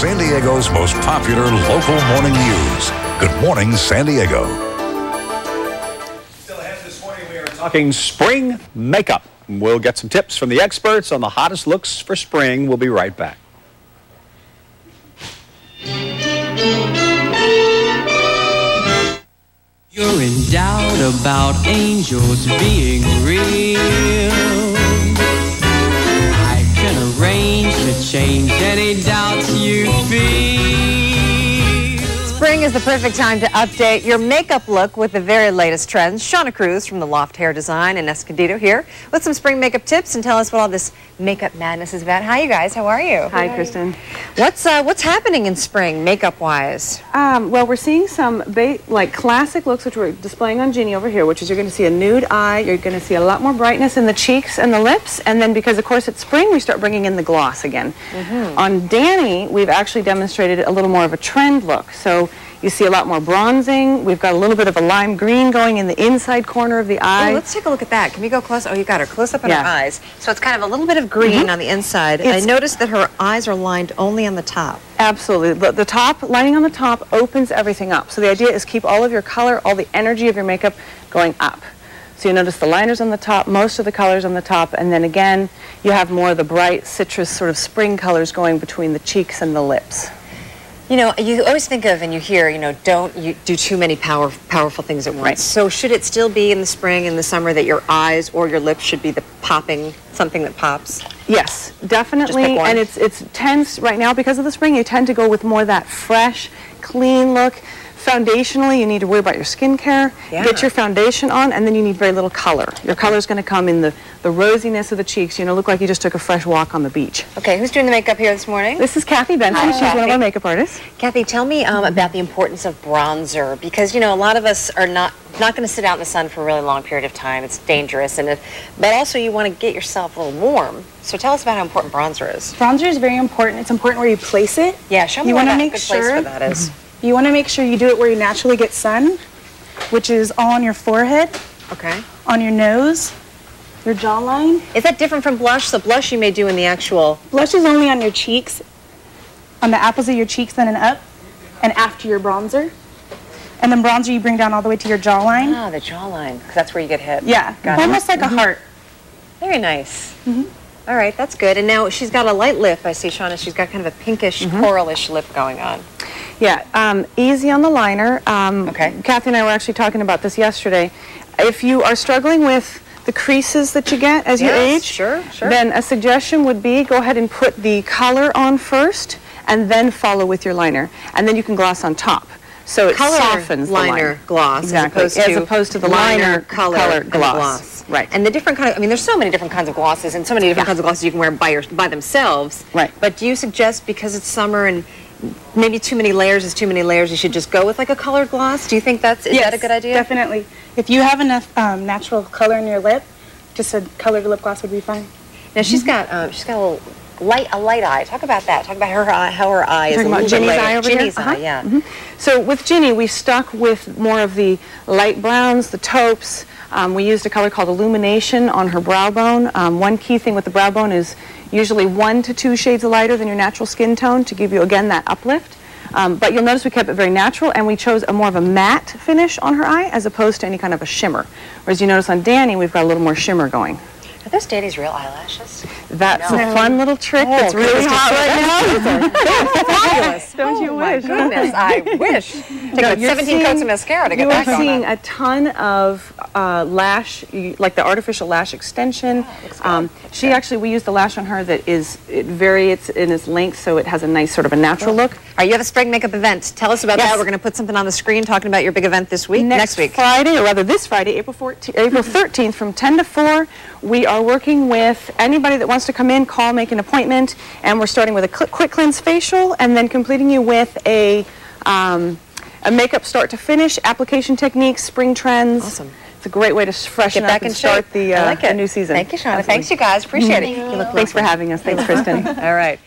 San Diego's most popular local morning news. Good morning, San Diego. Still ahead this morning, we are talking spring makeup. We'll get some tips from the experts on the hottest looks for spring. We'll be right back. You're in doubt about angels being real. I can arrange to change any doubts you feel. Spring is the perfect time to update your makeup look with the very latest trends. Shauna Cruz from the Loft Hair Design in Escondido here with some spring makeup tips and tell us what all this makeup madness is about. Hi, you guys. How are you? Hi, Kristen. What's happening in spring makeup-wise? Well, we're seeing some like classic looks, which we're displaying on Ginny over here, which is you're going to see a nude eye. You're going to see a lot more brightness in the cheeks and the lips. And then because, of course, it's spring, we start bringing in the gloss again. On Danny, we've actually demonstrated a little more of a trend look. So you see a lot more bronzing. We've got a little bit of a lime green going in the inside corner of the eye. Ooh, let's take a look at that. Can we go close? Oh, you got her close up on her eyes. So it's kind of a little bit of green on the inside. I noticed that her eyes are lined only on the top. Absolutely. The top, lining on the top, opens everything up. So the idea is keep all of your color, all the energy of your makeup going up. So you notice the liners on the top, most of the colors on the top, and then again, you have more of the bright citrus sort of spring colors going between the cheeks and the lips. You know, you always think of and you hear, you know, don't you do too many powerful things at once. Right. So should it still be in the spring and the summer that your eyes or your lips should be the popping, something that pops? Yes, definitely. Just pick one. And it tends, right now, because of the spring, you tend to go with more of that fresh, clean look. Foundationally, you need to worry about your skincare. Get your foundation on, and then you need very little color. Your color is going to come in the rosiness of the cheeks. You know, look like you just took a fresh walk on the beach. Okay, who's doing the makeup here this morning? This is Kathy Benson. Hi, She's Kathy. one of our makeup artists. Kathy, tell me about the importance of bronzer, because, you know, a lot of us are not going to sit out in the sun for a really long period of time. It's dangerous, but also you want to get yourself a little warm. So tell us about how important bronzer is. Bronzer is very important. It's important where you place it. Yeah, show me where that good place for that is. You want to make sure you do it where you naturally get sun, which is all on your forehead, on your nose, your jawline. Is that different from blush? So blush you may do in the actual... Blush is only on your cheeks, on the apples of your cheeks then and up, and after your bronzer. And then bronzer you bring down all the way to your jawline. Ah, the jawline, because that's where you get hit. Yeah, almost like a heart. Very nice. All right, that's good. And now she's got a light lip. I see, Shauna, she's got kind of a pinkish, coralish lip going on. Yeah, easy on the liner. Kathy and I were actually talking about this yesterday. If you are struggling with the creases that you get as you age, then a suggestion would be go ahead and put the color on first and then follow with your liner. And then you can gloss on top. So it softens the liner gloss as opposed to the liner color gloss. Right. And the different kind of, I mean, there's so many different kinds of glosses and so many different kinds of glosses you can wear by themselves. Right. But do you suggest, because it's summer and maybe too many layers is too many layers, you should just go with like a colored gloss? Do you think is that a good idea? Definitely. If you have enough natural color in your lip, just a colored lip gloss would be fine. Now she's got a little light eye. Talk about that. Talk about her eye, how her eye is a little bit lighter. Ginny's eye over here? Ginny's eye, yeah. So with Ginny, we stuck with more of the light browns, the taupes. We used a color called Illumination on her brow bone. One key thing with the brow bone is usually 1 to 2 shades lighter than your natural skin tone to give you, again, that uplift. But you'll notice we kept it very natural, and we chose a more of a matte finish on her eye as opposed to any kind of a shimmer. Whereas you notice on Danny, we've got a little more shimmer going. Are those Danny's real eyelashes? That's a fun little trick that's really hot right now. Fabulous. Don't you wish? My goodness, I wish. Take like 17 coats of mascara to get that going. You are seeing a ton of lash, like the artificial lash extension. We used a lash on her that is, it varies in its length, so it has a nice sort of a natural look. All right, you have a spring makeup event. Tell us about that. We're going to put something on the screen talking about your big event this week. Next week. Friday, or rather this Friday, April 13th from 10 to 4. We are working with anybody that wants to come in, call, make an appointment, and we're starting with a quick cleanse facial and then completing you with a makeup start to finish, application techniques, spring trends. Awesome. It's a great way to freshen up and start the new season. Thank you, Shauna. Thanks, you guys. Appreciate it. Thanks for having us. Thanks, Kristen. All right.